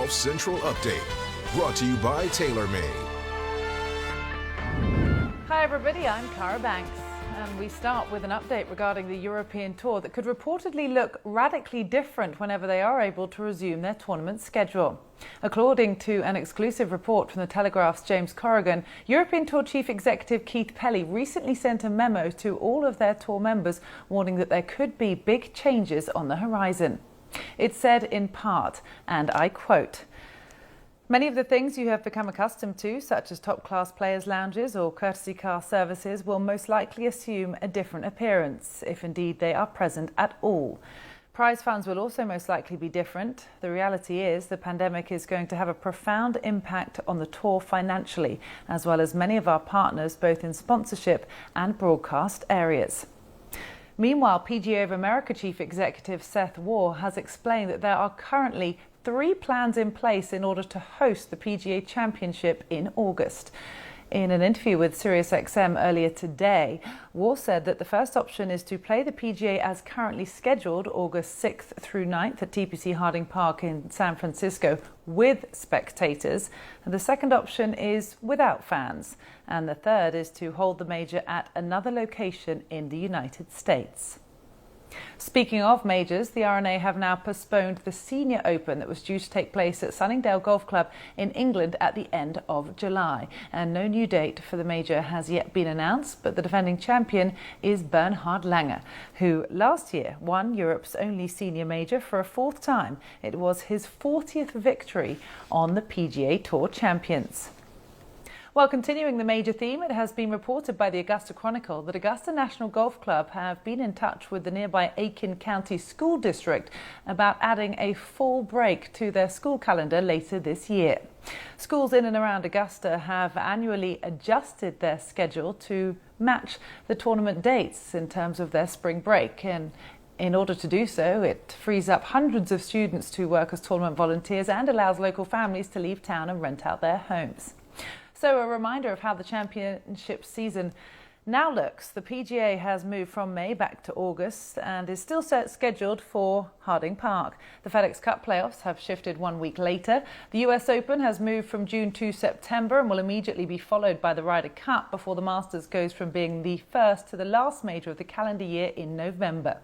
Golf Central Update, brought to you by TaylorMade. Hi everybody, I'm Cara Banks, and we start with an update regarding the European Tour that could reportedly look radically different whenever they are able to resume their tournament schedule. According to an exclusive report from the Telegraph's James Corrigan, European Tour Chief Executive Keith Pelley recently sent a memo to all of their tour members warning that there could be big changes on the horizon. It said in part, and I quote, "Many of the things you have become accustomed to, such as top-class players' lounges or courtesy car services, will most likely assume a different appearance, if indeed they are present at all. Prize funds will also most likely be different. The reality is the pandemic is going to have a profound impact on the tour financially, as well as many of our partners, both in sponsorship and broadcast areas." Meanwhile, PGA of America Chief Executive Seth Waugh has explained that there are currently 3 plans in place in order to host the PGA Championship in August. In an interview with SiriusXM earlier today, Waugh said that the first option is to play the PGA as currently scheduled, August 6th through 9th at TPC Harding Park in San Francisco with spectators. And the second option is without fans. And the third is to hold the major at another location in the United States. Speaking of majors, the R&A have now postponed the Senior Open that was due to take place at Sunningdale Golf Club in England at the end of July. And no new date for the major has yet been announced, but the defending champion is Bernhard Langer, who last year won Europe's only senior major for a 4th time. It was his 40th victory on the PGA Tour Champions. While continuing the major theme, it has been reported by the Augusta Chronicle that Augusta National Golf Club have been in touch with the nearby Aiken County School District about adding a fall break to their school calendar later this year. Schools in and around Augusta have annually adjusted their schedule to match the tournament dates in terms of their spring break, and in order to do so, it frees up hundreds of students to work as tournament volunteers and allows local families to leave town and rent out their homes. So a reminder of how the championship season now looks. The PGA has moved from May back to August and is still scheduled for Harding Park. The FedEx Cup playoffs have shifted 1 week later. The US Open has moved from June to September and will immediately be followed by the Ryder Cup before the Masters goes from being the first to the last major of the calendar year in November.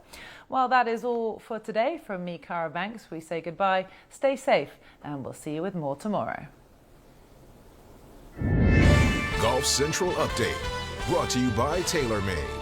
Well, that is all for today. From me, Cara Banks, we say goodbye, stay safe, and we'll see you with more tomorrow. Golf Central Update, brought to you by TaylorMade.